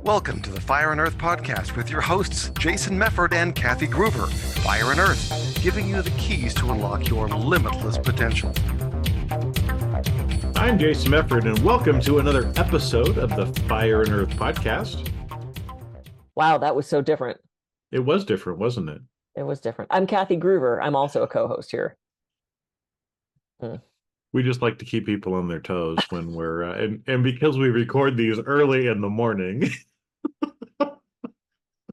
Welcome to the Fire and Earth podcast with your hosts, Jason Mefford and Kathy Gruber. Fire and Earth, giving you the keys to unlock your limitless potential. I'm Jason Mefford, and welcome to another episode of the Fire and Earth podcast. Wow, that was so different. It was different, wasn't it? It was different. I'm Kathy Gruber. I'm also a co-host here. We just like to keep people on their toes when we're, and because we record these early in the morning.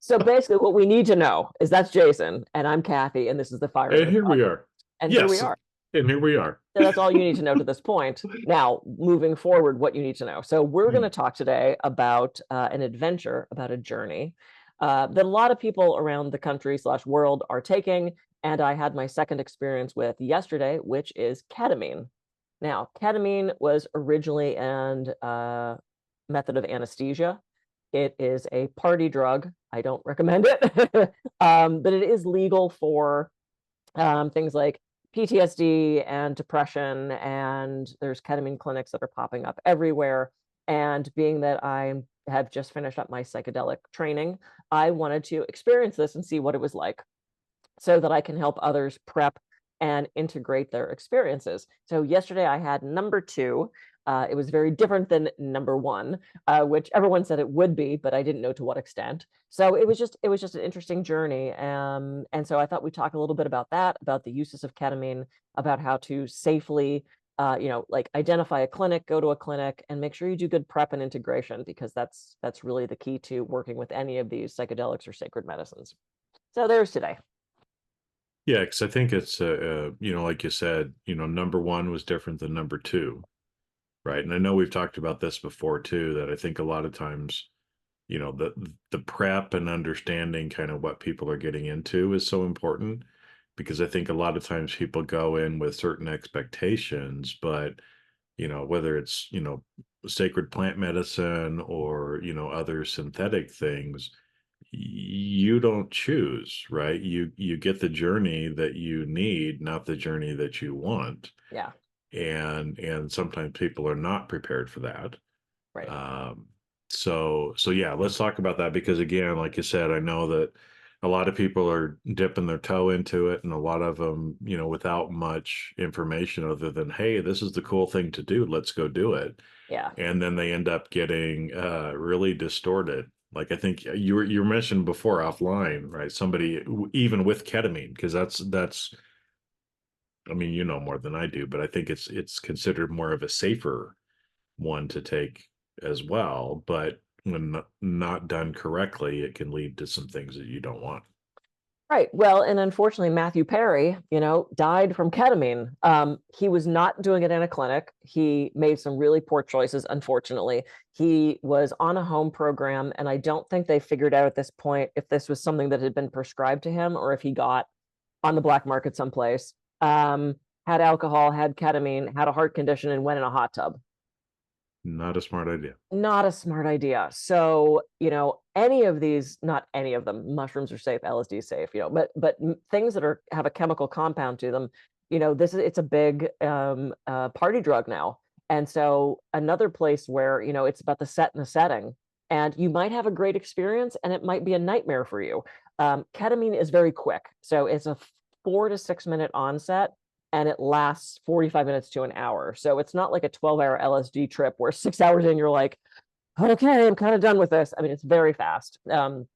So basically what we need to know is that's Jason, and I'm Kathy, and this is the Fire and And here we are. And yes, here we are. And here we are. So that's all you need to know to this point. Now, moving forward, what you need to know. So we're going to talk today about an adventure, about a journey that a lot of people around the country/world are taking. And I had my second experience with yesterday, which is ketamine. Now, ketamine was originally a method of anesthesia. It is a party drug. I don't recommend it, but it is legal for things like PTSD and depression, and there's ketamine clinics that are popping up everywhere. And being that I have just finished up my psychedelic training, I wanted to experience this and see what it was like so that I can help others prep and integrate their experiences. So yesterday I had number 2. It was very different than number 1, which everyone said it would be, but I didn't know to what extent. So it was just an interesting journey. And so I thought we'd talk a little bit about that, about the uses of ketamine, about how to safely, like identify a clinic, go to a clinic, and make sure you do good prep and integration, because that's really the key to working with any of these psychedelics or sacred medicines. So there's today. Yeah, because I think it's, like you said, number 1 was different than number 2. Right. And I know we've talked about this before, too, that I think a lot of times, the prep and understanding kind of what people are getting into is so important, because I think a lot of times people go in with certain expectations, but, whether it's, sacred plant medicine or, other synthetic things, you don't choose, right? You get the journey that you need, not the journey that you want. Yeah. And sometimes people are not prepared for that. Right. So yeah, let's talk about that, because again, like you said, I know that a lot of people are dipping their toe into it, and a lot of them, without much information other than, hey, this is the cool thing to do, let's go do it. Yeah. And then they end up getting really distorted. Like I think you mentioned before offline, right? Somebody even with ketamine, because that's I mean, you know more than I do, but I think it's considered more of a safer one to take as well. But when not done correctly, it can lead to some things that you don't want. Right. Well, and unfortunately, Matthew Perry, died from ketamine. He was not doing it in a clinic. He made some really poor choices, unfortunately. He was on a home program, and I don't think they figured out at this point if this was something that had been prescribed to him or if he got on the black market someplace. Had alcohol, had ketamine, had a heart condition, and went in a hot tub. Not a smart idea. Not a smart idea. So, any of these, not any of them, mushrooms are safe, LSD is safe, but things that have a chemical compound to them, it's a big party drug now. And so another place where, it's about the set and the setting, and you might have a great experience and it might be a nightmare for you. Ketamine is very quick. So it's a 4 to 6 minute onset, and it lasts 45 minutes to an hour. So it's not like a 12-hour LSD trip where 6 hours in, you're like, okay, I'm kind of done with this. I mean, it's very fast. In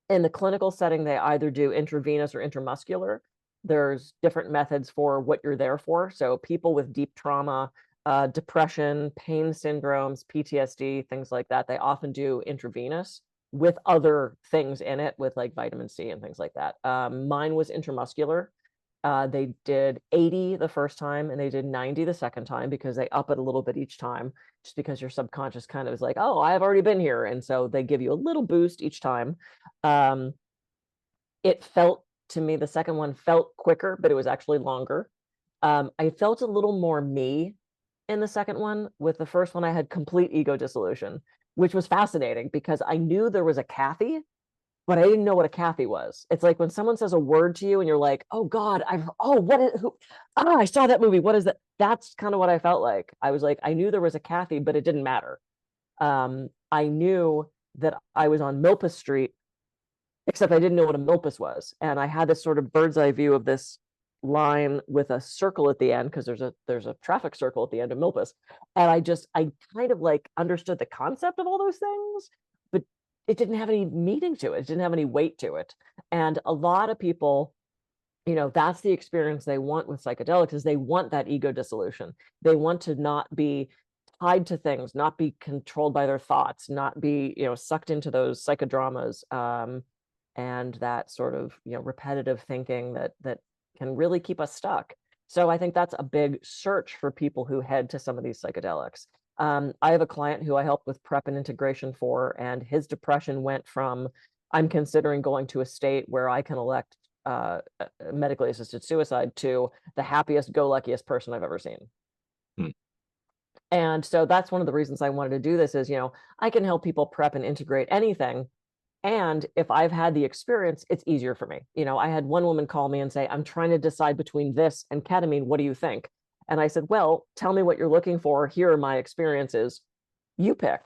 the clinical setting, they either do intravenous or intramuscular. There's different methods for what you're there for. So people with deep trauma, depression, pain syndromes, PTSD, things like that, they often do intravenous with other things in it, with like vitamin C and things like that. Mine was intramuscular. They did 80 the first time and they did 90 the second time, because they up it a little bit each time, just because your subconscious kind of is like, oh, I've already been here. And so they give you a little boost each time. It felt, to me, the second one felt quicker, but it was actually longer. I felt a little more me in the second one. With the first one, I had complete ego dissolution, which was fascinating because I knew there was a Kathy, but I didn't know what a Kathy was. It's like when someone says a word to you and you're like, oh God, I saw that movie. What is that? That's kind of what I felt like. I was like, I knew there was a Kathy, but it didn't matter. I knew that I was on Milpas Street, except I didn't know what a Milpas was. And I had this sort of bird's eye view of this line with a circle at the end, because there's a traffic circle at the end of Milpas. And I kind of like understood the concept of all those things, but it didn't have any meaning to it. It didn't have any weight to it. And a lot of people, that's the experience they want with psychedelics, is they want that ego dissolution. They want to not be tied to things, not be controlled by their thoughts, not be, sucked into those psychodramas, and that sort of, repetitive thinking that can really keep us stuck. So I think that's a big search for people who head to some of these psychedelics. I have a client who I helped with prep and integration for, and his depression went from, I'm considering going to a state where I can elect medically assisted suicide, to the happiest go luckiest person I've ever seen. And so that's one of the reasons I wanted to do this is, I can help people prep and integrate anything. And if I've had the experience, it's easier for me. I had one woman call me and say, I'm trying to decide between this and ketamine. What do you think? And I said, well, tell me what you're looking for. Here are my experiences. You pick,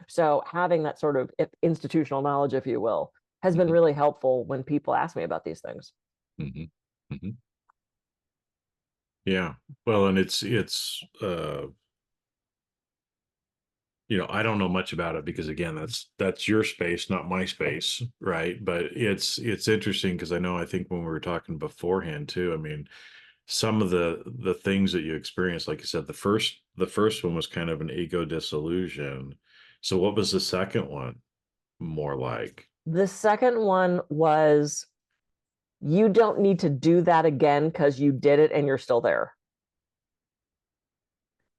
So having that sort of institutional knowledge, if you will, has been really helpful when people ask me about these things. Mm-hmm. Mm-hmm. Yeah. Well, and it's I don't know much about it because, again, that's your space, not my space, right? But it's interesting because I think when we were talking beforehand too, I mean, some of the things that you experienced, like you said, the first one was kind of an ego dissolution. So what was the second one more like? The second one was, you don't need to do that again because you did it and you're still there.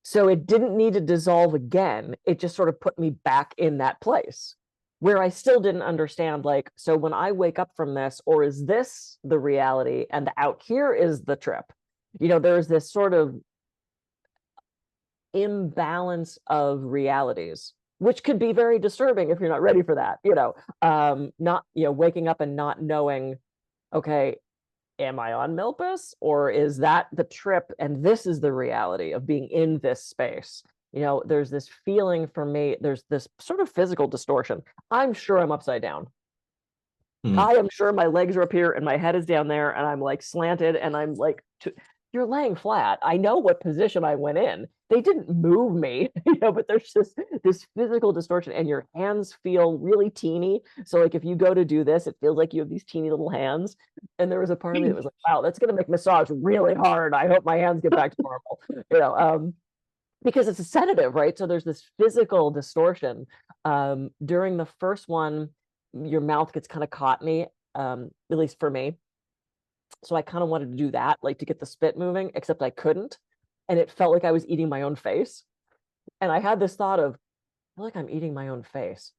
So it didn't need to dissolve again. It just sort of put me back in that place where I still didn't understand, like, so when I wake up from this, or is this the reality and out here is the trip? There's this sort of imbalance of realities, which could be very disturbing if you're not ready for that, not, waking up and not knowing, okay, am I on Milpas, or is that the trip and this is the reality of being in this space? There's this feeling for me, there's this sort of physical distortion. I'm sure I'm upside down. I am sure my legs are up here and my head is down there, and I'm like slanted, and I'm like, you're laying flat. I know what position I went in. They didn't move me, but there's just this physical distortion, and your hands feel really teeny. So like if you go to do this, it feels like you have these teeny little hands. And there was a part of me that was like, wow, that's going to make massage really hard. I hope my hands get back to normal, because it's a sedative, right? So there's this physical distortion. During the first one, your mouth gets kind of cottony, at least for me. So I kind of wanted to do that, like to get the spit moving, except I couldn't. And it felt like I was eating my own face. And I had this thought of, I feel like I'm eating my own face.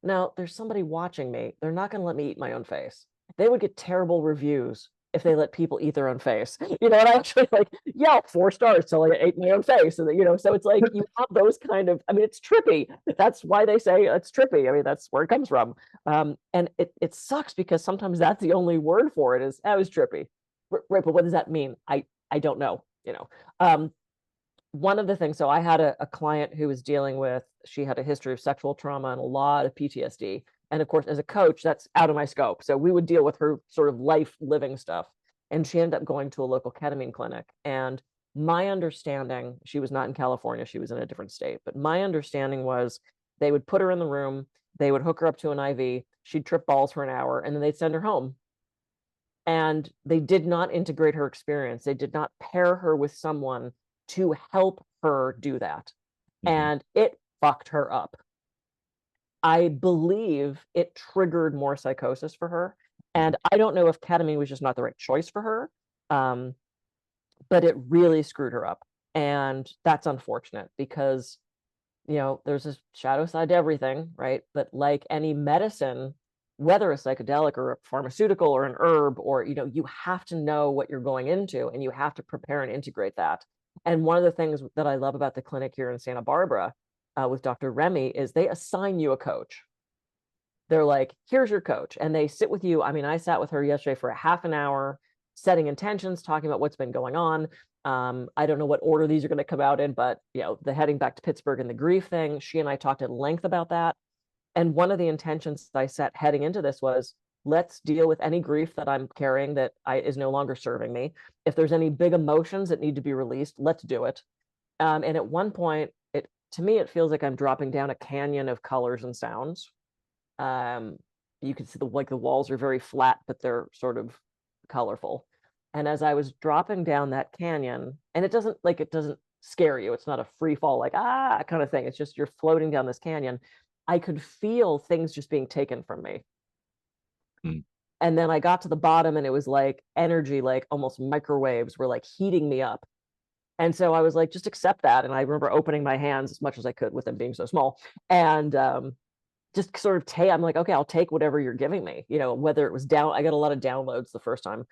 Now, there's somebody watching me. They're not going to let me eat my own face. They would get terrible reviews if they let people eat their own face. And I actually like, yeah, 4 stars till I ate my own face. And, so it's like you have those kind of, I mean, it's trippy. That's why they say it's trippy. I mean, that's where it comes from. And it sucks because sometimes that's the only word for it is, that was trippy. Right, but what does that mean? I don't know, One of the things, so I had a client who was dealing with, she had a history of sexual trauma and a lot of PTSD. And of course, as a coach, that's out of my scope. So we would deal with her sort of life living stuff. And she ended up going to a local ketamine clinic. And my understanding, she was not in California, she was in a different state. But my understanding was they would put her in the room, they would hook her up to an IV, she'd trip balls for an hour, and then they'd send her home. And they did not integrate her experience. They did not pair her with someone to help her do that. And it fucked her up. I believe it triggered more psychosis for her. And I don't know if ketamine was just not the right choice for her, but it really screwed her up. And that's unfortunate because, there's a shadow side to everything, right? But like any medicine, whether a psychedelic or a pharmaceutical or an herb, or, you have to know what you're going into and you have to prepare and integrate that. And one of the things that I love about the clinic here in Santa Barbara with Dr. Remy is they assign you a coach. They're like, here's your coach. And they sit with you. I mean, I sat with her yesterday for a half an hour, setting intentions, talking about what's been going on. I don't know what order these are going to come out in, but, the heading back to Pittsburgh and the grief thing, she and I talked at length about that. And one of the intentions I set heading into this was, let's deal with any grief that I'm carrying that is no longer serving me. If there's any big emotions that need to be released, let's do it. And at one point, to me, it feels like I'm dropping down a canyon of colors and sounds. You can see the walls are very flat, but they're sort of colorful. And as I was dropping down that canyon, and it doesn't scare you. It's not a free fall, like, kind of thing. It's just you're floating down this canyon. I could feel things just being taken from me. Mm. And then I got to the bottom, and it was like energy, like almost microwaves were like heating me up. And so I was like, just accept that. And I remember opening my hands as much as I could with them being so small. And just sort of I'm like, okay, I'll take whatever you're giving me, whether it was I got a lot of downloads the first time,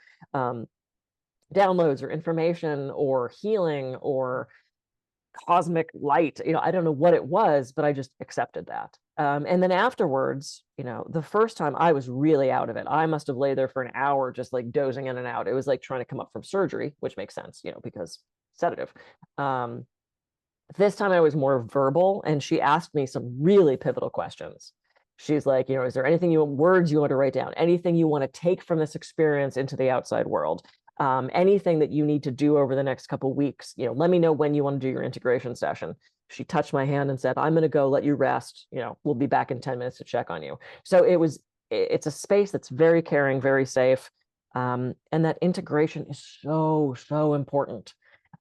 downloads or information or healing or cosmic light, I don't know what it was, but I just accepted that. And then afterwards, the first time I was really out of it. I must have laid there for an hour, just like dozing in and out. It was like trying to come up from surgery, which makes sense, because sedative. This time I was more verbal, and she asked me some really pivotal questions. She's like, is there words you want to write down? Anything you want to take from this experience into the outside world? Anything that you need to do over the next couple of weeks, let me know when you want to do your integration session. She touched my hand and said, I'm going to go let you rest. We'll be back in 10 minutes to check on you. So it's a space that's very caring, very safe. And that integration is so, so important.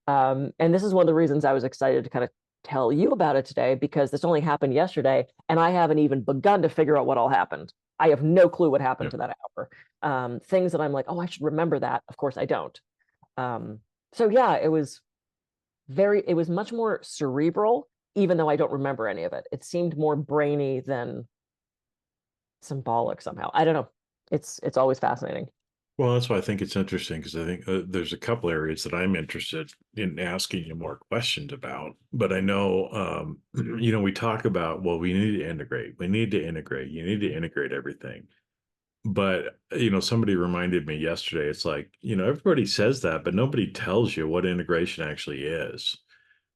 And this is one of the reasons I was excited to kind of tell you about it today, because this only happened yesterday, and I haven't even begun to figure out what all happened. I have no clue what happened to that hour. Things that I'm like, oh, I should remember that. Of course I don't. So yeah, it was much more cerebral, even though I don't remember any of it. It seemed more brainy than symbolic somehow. I don't know. It's always fascinating. Well, that's why I think it's interesting, because I think there's a couple areas that I'm interested in asking you more questions about. But I know, we talk about, well, we need to integrate. We need to integrate. You need to integrate everything. But, somebody reminded me yesterday, it's like, everybody says that, but nobody tells you what integration actually is.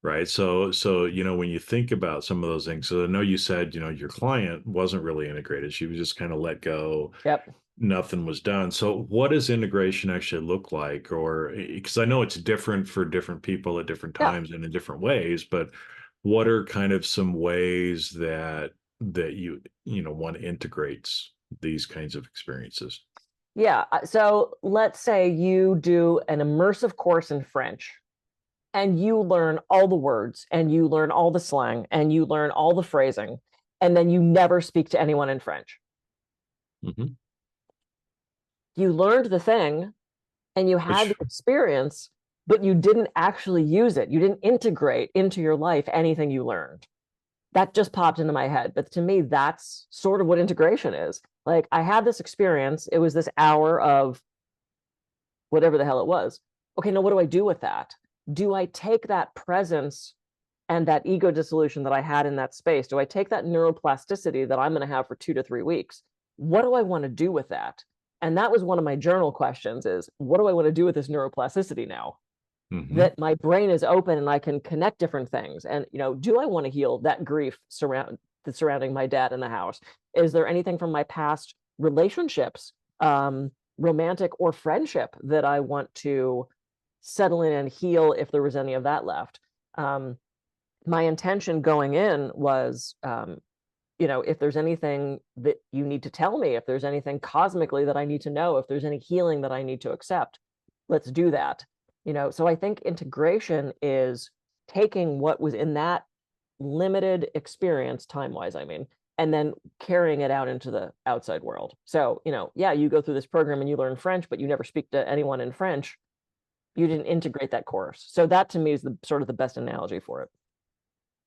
Right. So, when you think about some of those things, so I know you said, your client wasn't really integrated. She was just kind of let go. Yep. Nothing was done. So what does integration actually look like? Or because I know it's different for different people at different times and in different ways, but what are kind of some ways that one integrates these kinds of experiences? Yeah. So let's say you do an immersive course in French, and you learn all the words, and you learn all the slang, and you learn all the phrasing, and then you never speak to anyone in French. Mm-hmm. You learned the thing, and you had the experience, but you didn't actually use it. You didn't integrate into your life anything you learned. That just popped into my head. But to me, that's sort of what integration is. Like, I had this experience. It was this hour of whatever the hell it was. Okay, now what do I do with that? Do I take that presence and that ego dissolution that I had in that space? Do I take that neuroplasticity that I'm going to have for 2 to 3 weeks? What do I want to do with that? And that was one of my journal questions, is what do I want to do with this neuroplasticity now? Mm-hmm. That my brain is open and I can connect different things. And, do I want to heal that grief surrounding my dad in the house? Is there anything from my past relationships, romantic or friendship, that I want to settle in and heal, if there was any of that left? My intention going in was, if there's anything that you need to tell me, if there's anything cosmically that I need to know, if there's any healing that I need to accept, let's do that. So I think integration is taking what was in that limited experience, time-wise, and then carrying it out into the outside world. So, you go through this program and you learn French, but you never speak to anyone in French. You didn't integrate that course. So that to me is the sort of the best analogy for it.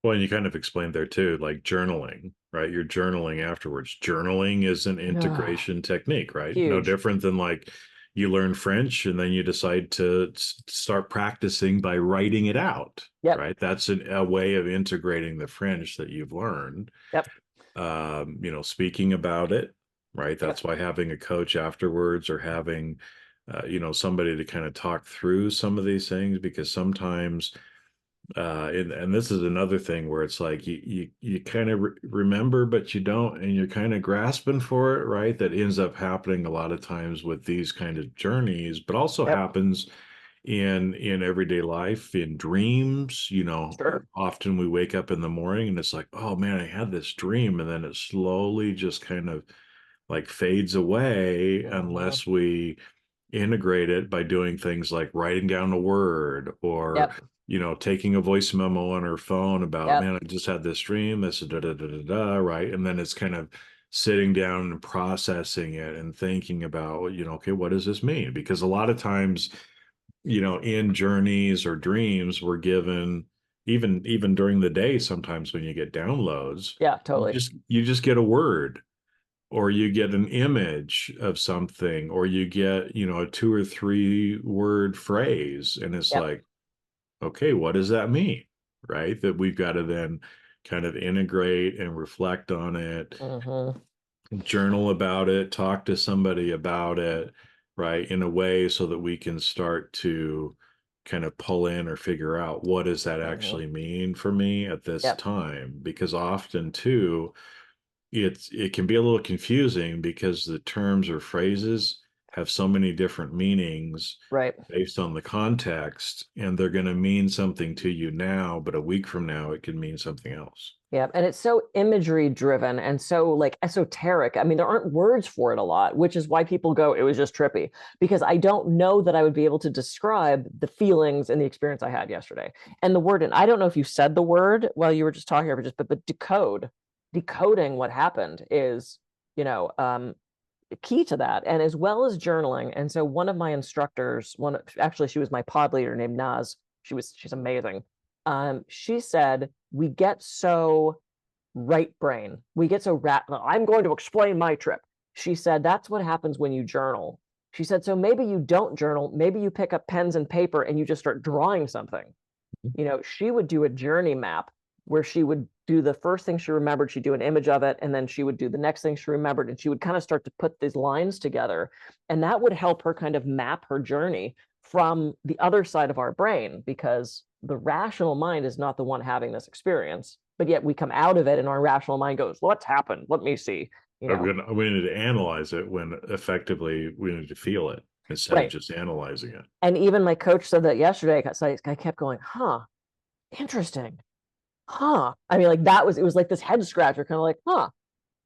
Well, and you kind of explained there too, like journaling, right? You're journaling afterwards. Journaling is an integration technique, right? Huge. No different than like you learn French and then you decide to start practicing by writing it out, right? That's a way of integrating the French that you've learned. Yep. Speaking about it, right? That's why having a coach afterwards, or having, somebody to kind of talk through some of these things, because sometimes And this is another thing where it's like you kind of remember, but you don't, and you're kind of grasping for it, right? That ends up happening a lot of times with these kind of journeys, but also Yep. happens in everyday life, in dreams. Sure. Often we wake up in the morning and it's like, oh man, I had this dream, and then it slowly just kind of like fades away Mhm. unless we integrate it by doing things like writing down a word, or Yep. taking a voice memo on her phone about, Yep. man, I just had this dream, this da da da da da, right? And then it's kind of sitting down and processing it and thinking about, okay, what does this mean? Because a lot of times, in journeys or dreams, we're given, even during the day, sometimes when you get downloads, Yeah, you totally. just get a word, or you get an image of something, or you get, a 2 or 3 word phrase, and it's Yep. like, okay, what does that mean? Right? That we've got to then kind of integrate and reflect on it, Hmm. journal about it, talk to somebody about it, right? In a way so that we can start to kind of pull in or figure out, what does that Hmm. actually mean for me at this Yep. time? Because often too, it can be a little confusing because the terms or phrases have so many different meanings Right. based on the context, and they're going to mean something to you now, but a week from now it can mean something else. Yeah, and it's so imagery driven and so like esoteric. I mean, there aren't words for it a lot, which is why people go, it was just trippy, because I don't know that I would be able to describe the feelings and the experience I had yesterday. And the word, and I don't know if you said the word while you were just talking, or just, but decoding what happened is, you know, key to that, and as well as journaling. And so one of my instructors, actually she was my pod leader named Naz. She's amazing. She said we get so right brain, we get so I'm going to explain my trip. She said that's what happens when you journal. She said, so maybe you don't journal, maybe you pick up pens and paper and you just start drawing something. She would do a journey map where she would do the first thing she remembered, she'd do an image of it, and then she would do the next thing she remembered, and she would kind of start to put these lines together. And that would help her kind of map her journey from the other side of our brain, because the rational mind is not the one having this experience. But yet we come out of it and our rational mind goes, what's happened? Let me see. You But know, we need to analyze it, when effectively we need to feel it instead of right. just analyzing it. And even my coach said that yesterday. So I kept going, huh, interesting. Huh. I mean, like it was like this head scratcher, kind of like, huh.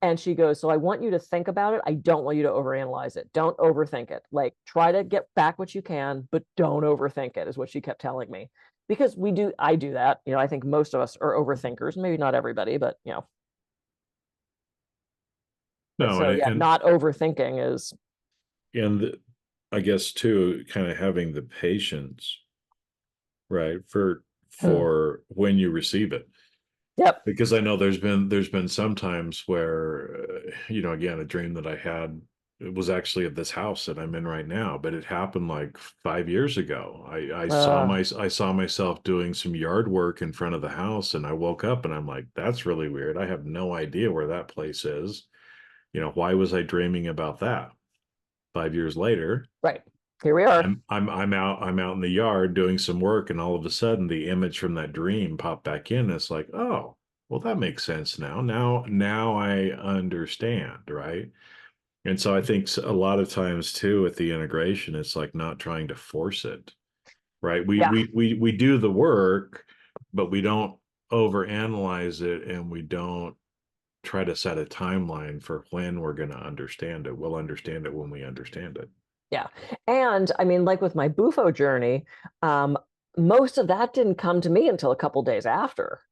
And she goes, so I want you to think about it. I don't want you to overanalyze it. Don't overthink it. Like, try to get back what you can, but don't overthink it, is what she kept telling me. Because I do that. I think most of us are overthinkers, maybe not everybody, but No, so yeah, not overthinking is. and I guess too, kind of having the patience, right, for when you receive it. Yep. Because I know there's been some times where, again, a dream that I had, it was actually at this house that I'm in right now, but it happened like 5 years ago. I saw myself doing some yard work in front of the house, and I woke up and I'm like, that's really weird. I have no idea where that place is. Why was I dreaming about that? 5 years later, Right. Here we are. I'm out in the yard doing some work, and all of a sudden the image from that dream popped back in. It's like, oh, well, that makes sense now. Now I understand, right? And so I think a lot of times too with the integration, it's like not trying to force it, right? We Yeah. we we we do the work, but we don't overanalyze it, and we don't try to set a timeline for when we're going to understand it. We'll understand it when we understand it. Yeah. And I mean, like with my Bufo journey, um, most of that didn't come to me until a couple days after,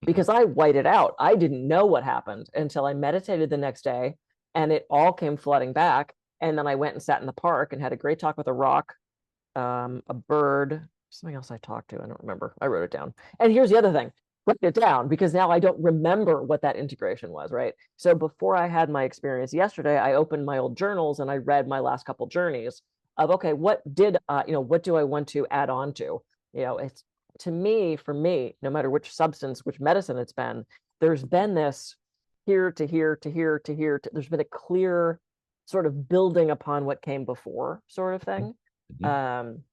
because I whited out. I didn't know what happened until I meditated the next day, and it all came flooding back. And then I went and sat in the park and had a great talk with a rock, a bird, something else I talked to. I don't remember. I wrote it down. And here's the other thing, write it down, because now I don't remember what that integration was, right? So before I had my experience yesterday, I opened my old journals and I read my last couple journeys of, okay, what do I want to add on to? It's, to me, for me, no matter which substance, which medicine it's been, there's been this here to here to here to here to, there's been a clear sort of building upon what came before sort of thing. Mhm. Um,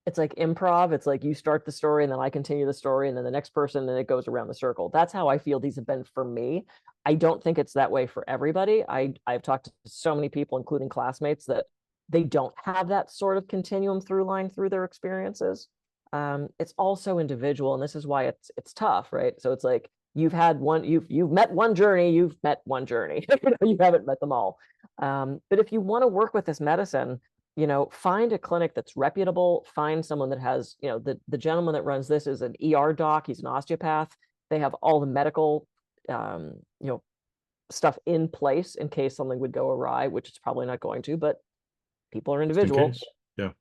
it's like improv. It's like you start the story and then I continue the story and then the next person and it goes around the circle. That's how I feel these have been for me. I don't think it's that way for everybody. I've talked to so many people, including classmates, that they don't have that sort of continuum through line through their experiences. It's also individual, and this is why it's tough, right? So it's like you've met one journey, you've met one journey. You haven't met them all. But if you want to work with this medicine, find a clinic that's reputable, find someone that has, the gentleman that runs this is an ER doc, he's an osteopath. They have all the medical, stuff in place in case something would go awry, which it's probably not going to, but people are individual. Yeah.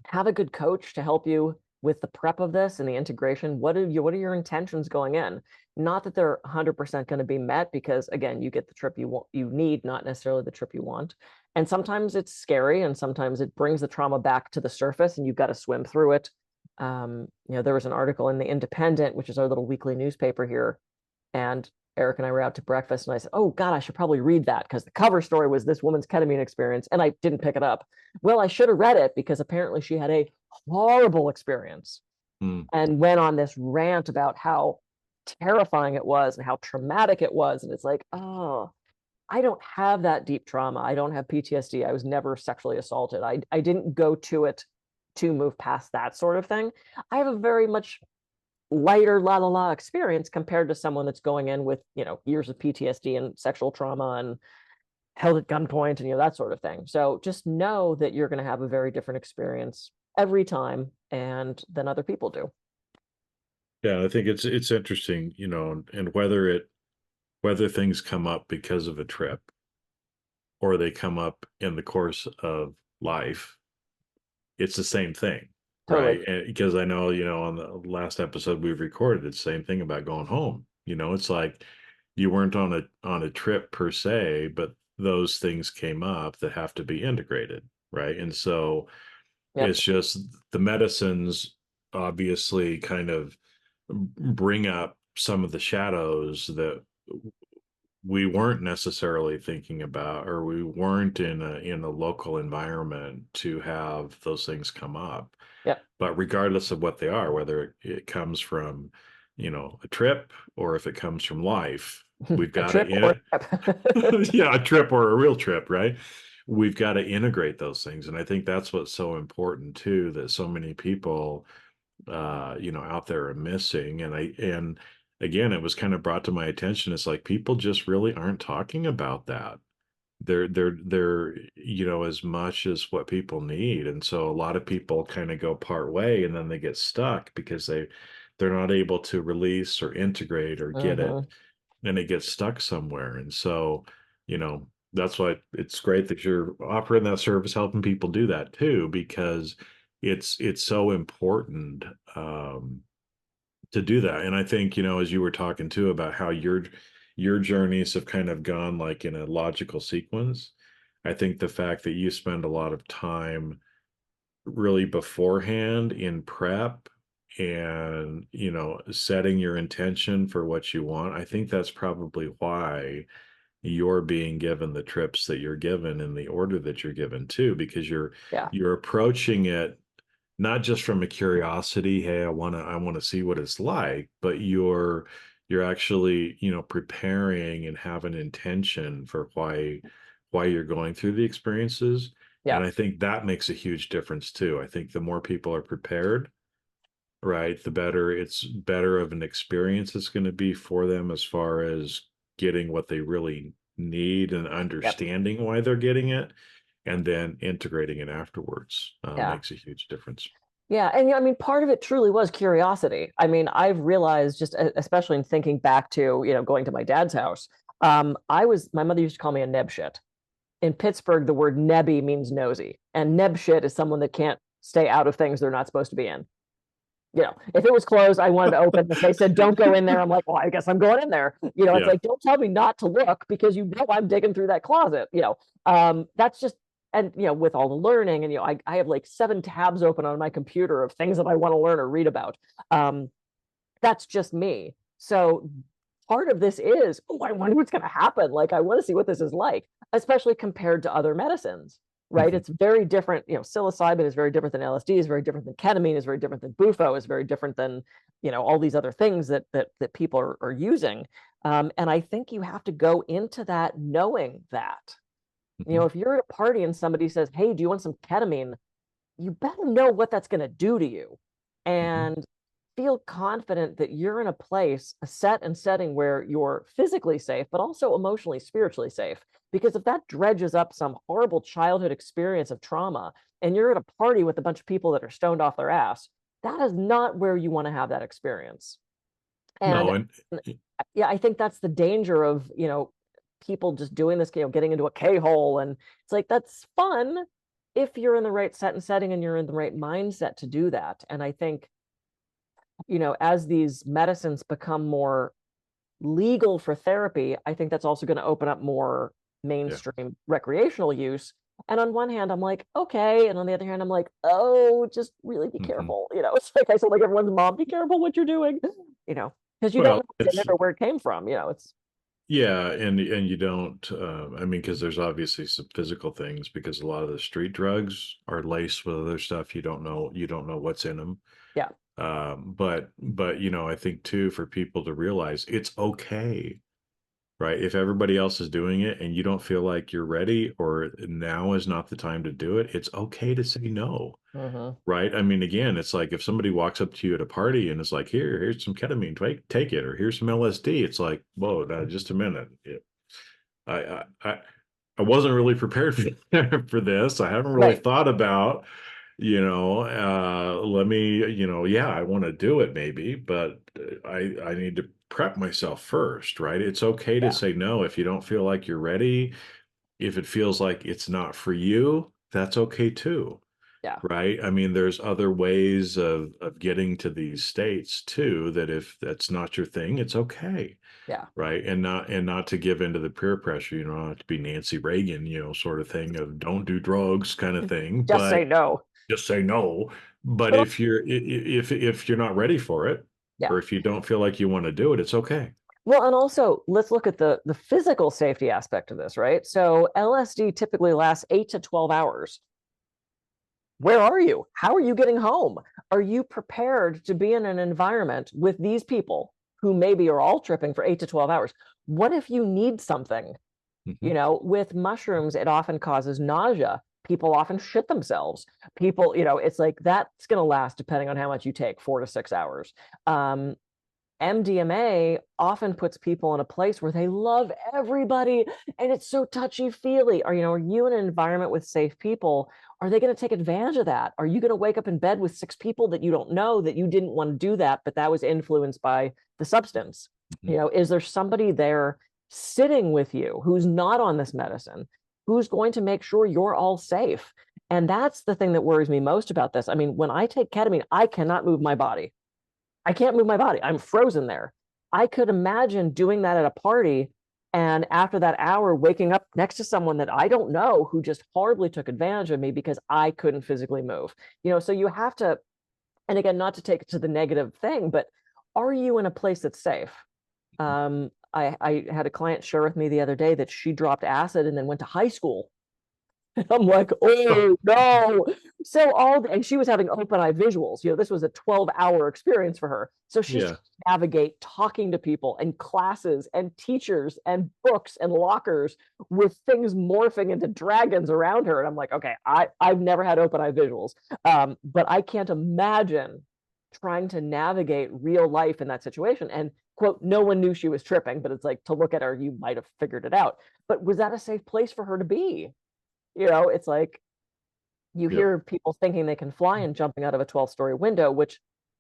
Have a good coach to help you with the prep of this and the integration. What are your intentions going in? Not that they're 100% going to be met, because again, you get the trip you need, not necessarily the trip you want. And sometimes it's scary, and sometimes it brings the trauma back to the surface, and you've got to swim through it. There was an article in the Independent, which is our little weekly newspaper here, and Eric and I were out to breakfast, and I said, "Oh God, I should probably read that," because the cover story was this woman's ketamine experience, and I didn't pick it up. Well, I should have read it, because apparently she had a horrible experience and went on this rant about how terrifying it was and how traumatic it was. And it's like, oh, I don't have that deep trauma. I don't have PTSD. I was never sexually assaulted. I didn't go to it to move past that sort of thing. I have a very much lighter experience compared to someone that's going in with, years of PTSD and sexual trauma and held at gunpoint and, that sort of thing. So just know that you're going to have a very different experience every time and than other people do. Yeah, I think it's interesting, and whether things come up because of a trip or they come up in the course of life, it's the same thing. Totally. Right. And because I know, on the last episode we've recorded, it's the same thing about going home. It's like you weren't on a trip per se, but those things came up that have to be integrated. Right. And so it's just the medicines obviously kind of bring up some of the shadows that we weren't necessarily thinking about, or we weren't in a local environment to have those things come up. Yep. But regardless of what they are, whether it comes from, a trip, or if it comes from life, we've got to yeah, a trip or a real trip, right? We've got to integrate those things. And I think that's what's so important too, that so many people out there are missing. And again, it was kind of brought to my attention. It's like people just really aren't talking about that. They're as much as what people need. And so a lot of people kind of go part way, and then they get stuck because they're not able to release or integrate or get it, and it gets stuck somewhere. And so, that's why it's great that you're offering that service, helping people do that too, because it's so important to do that. And I think, as you were talking too about how your journeys have kind of gone like in a logical sequence, I think the fact that you spend a lot of time really beforehand in prep and, setting your intention for what you want, I think that's probably why you're being given the trips that you're given in the order that you're given too, because you're approaching it not just from a curiosity, hey, I want to see what it's like, but you're actually, preparing and have an intention for why you're going through the experiences. Yeah. And I think that makes a huge difference too. I think the more people are prepared, right, the better of an experience it's going to be for them, as far as getting what they really need and understanding why they're getting it, and then integrating it afterwards makes a huge difference. Yeah. And part of it truly was curiosity. I've realized, just especially in thinking back to, going to my dad's house, my mother used to call me a neb shit. In Pittsburgh, the word nebby means nosy, and neb shit is someone that can't stay out of things they're not supposed to be in. If it was closed, I wanted to open. If they said, don't go in there, I'm like, well, I guess I'm going in there. It's like, don't tell me not to look, because I'm digging through that closet. That's just, and with all the learning, and I have like 7 tabs open on my computer of things that I want to learn or read about. That's just me. So part of this is, I wonder what's going to happen. Like, I want to see what this is like, especially compared to other medicines. right? It's very different. Psilocybin is very different than LSD, is very different than ketamine, is very different than bufo, is very different than, all these other things that people are using. And I think you have to go into that knowing that, if you're at a party and somebody says, hey, do you want some ketamine? You better know what that's going to do to you, and feel confident that you're in a place, a set and setting where you're physically safe, but also emotionally, spiritually safe. Because if that dredges up some horrible childhood experience of trauma, and you're at a party with a bunch of people that are stoned off their ass, that is not where you want to have that experience. And No, and yeah, I think that's the danger of, people just doing this, getting into a K-hole. And it's like, that's fun if you're in the right set and setting and you're in the right mindset to do that. And I think, as these medicines become more legal for therapy, I think that's also going to open up more mainstream recreational use. And on one hand, I'm like, okay. And on the other hand, I'm like, oh, just really be careful. It's like I said, like everyone's mom, be careful what you're doing, because you don't know what's in it or where it came from. It's yeah, and you don't. I mean, because there's obviously some physical things, because a lot of the street drugs are laced with other stuff. You don't know what's in them. yeah. But I think too, for people to realize it's okay, right? If everybody else is doing it and you don't feel like you're ready, or now is not the time to do it, it's okay to say no. Right? I mean, again, it's like if somebody walks up to you at a party and is like, here's some ketamine, take it, or here's some LSD. It's like, whoa, now, just a minute. I wasn't really prepared for this. I haven't really thought about, let me, yeah, I want to do it maybe, but I need to prep myself first, right? It's okay to say no if you don't feel like you're ready. If it feels like it's not for you, that's okay too. Yeah. Right. I mean, there's other ways of getting to these states too, that if that's not your thing, it's okay. Yeah. Right. And not to give into the peer pressure, not to be Nancy Reagan, sort of thing of don't do drugs kind of thing. Just say no. Just say no. But if you're not ready for it, or if you don't feel like you want to do it, it's okay. Well, and also let's look at the physical safety aspect of this, right? So LSD typically lasts 8 to 12 hours. Where are you? How are you getting home? Are you prepared to be in an environment with these people who maybe are all tripping for 8 to 12 hours? What if you need something? With mushrooms, it often causes nausea. People often shit themselves. People, it's like that's going to last, depending on how much you take, 4 to 6 hours. MDMA often puts people in a place where they love everybody and it's so touchy-feely. Are you in an environment with safe people? Are they going to take advantage of that? Are you going to wake up in bed with 6 people that you don't know, that you didn't want to do that, but that was influenced by the substance? Is there somebody there sitting with you who's not on this medicine, who's going to make sure you're all safe? And that's the thing that worries me most about this. I mean, when I take ketamine, I cannot move my body. I can't move my body. I'm frozen there. I could imagine doing that at a party, and after that hour, waking up next to someone that I don't know who just horribly took advantage of me because I couldn't physically move. So you have to, and again, not to take it to the negative thing, but are you in a place that's safe? I had a client share with me the other day that she dropped acid and then went to high school. I'm like, oh no. And she was having open eye visuals. This was a 12-hour experience for her. So she's trying to navigate talking to people and classes and teachers and books and lockers with things morphing into dragons around her. And I'm like, okay, I've never had open eye visuals. But I can't imagine trying to navigate real life in that situation. And quote, no one knew she was tripping, but it's like, to look at her, you might have figured it out. But was that a safe place for her to be? It's like you hear people thinking they can fly and jumping out of a 12-story window, which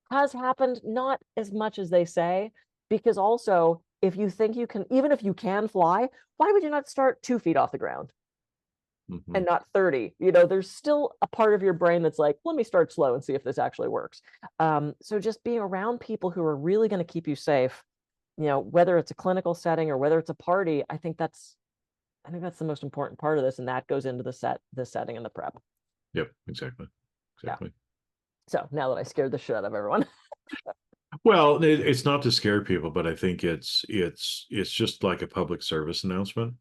has happened, not as much as they say, because also if you think you can, even if you can fly, why would you not start 2 feet off the ground and not 30? There's still a part of your brain that's like, let me start slow and see if this actually works. So just being around people who are really going to keep you safe, whether it's a clinical setting or whether it's a party, I think that's the most important part of this, and that goes into the setting, and the prep. Yep, exactly. Yeah. So now that I scared the shit out of everyone. Well, it's not to scare people, but I think it's just like a public service announcement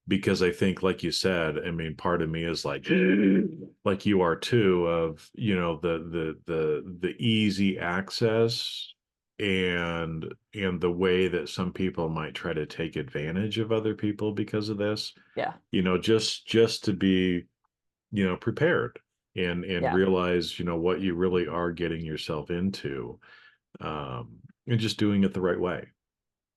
because I think, like you said, I mean, part of me is like you are too, of, you know, the easy access and the way that some people might try to take advantage of other people because of this, Yeah. you know, just to be, you know, prepared and Yeah. realize, you know, what you really are getting yourself into, and just doing it the right way.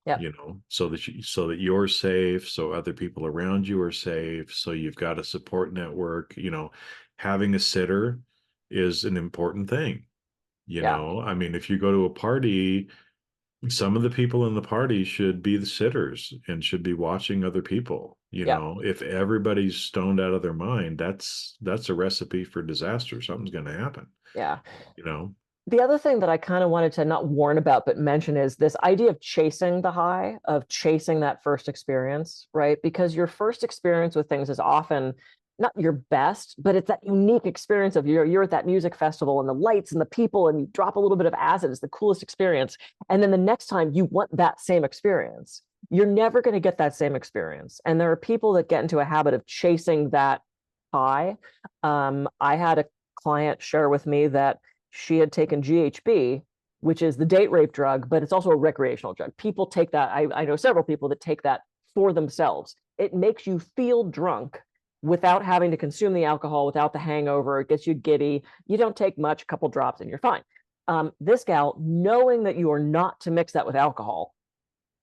Yeah. You know, so that you're safe, so other people around you are safe, so you've got a support network. You know, having a sitter is an important thing. You Yeah. know, I mean, if you go to a party, some of the people in the party should be the sitters and should be watching other people. You Yeah. know, if everybody's stoned out of their mind, that's a recipe for disaster. Something's going to happen. Yeah. You know. The other thing that I kind of wanted to not warn about, but mention is this idea of chasing the high, of chasing that first experience, right? Because your first experience with things is often not your best, but it's that unique experience of you're at that music festival and the lights and the people, and you drop a little bit of acid. It's the coolest experience. And then the next time you want that same experience, you're never going to get that same experience. And there are people that get into a habit of chasing that high. I had a client share with me that she had taken GHB, which is the date rape drug, but it's also a recreational drug. People take that. I know several people that take that for themselves. It makes you feel drunk without having to consume the alcohol, without the hangover. It gets you giddy. You don't take much, a couple drops, and you're fine. This gal, knowing that you are not to mix that with alcohol,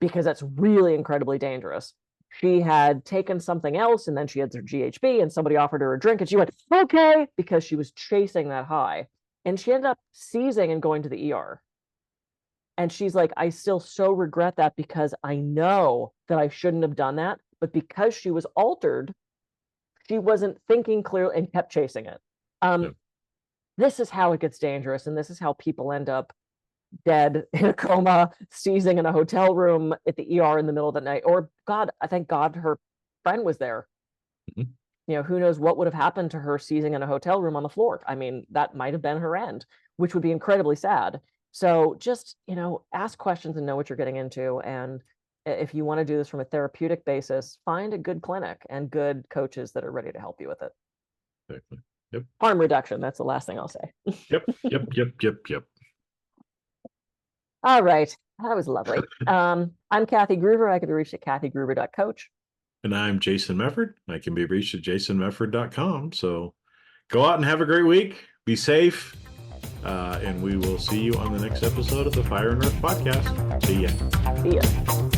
because that's really incredibly dangerous, she had taken something else, and then she had her GHB, and somebody offered her a drink, and she went, okay, because she was chasing that high. And she ended up seizing and going to the ER. And she's like, I still so regret that, because I know that I shouldn't have done that. But because she was altered, she wasn't thinking clearly and kept chasing it. Yeah. This is how it gets dangerous. And this is how people end up dead in a coma, seizing in a hotel room at the ER in the middle of the night. Or God, I thank God her friend was there. Mhm. You know, who knows what would have happened to her seizing in a hotel room on the floor. I mean, that might have been her end, which would be incredibly sad. So just, you know, ask questions and know what you're getting into. And if you want to do this from a therapeutic basis, find a good clinic and good coaches that are ready to help you with it. Exactly. Yep. Harm reduction. That's the last thing I'll say. Yep. All right. That was lovely. I'm Kathy Groover. I can be reached at kathygruver.coach. And I'm Jason Mefford. I can be reached at jasonmefford.com. So go out and have a great week. Be safe. And we will see you on the next episode of the Fire and Earth podcast. See ya. See ya.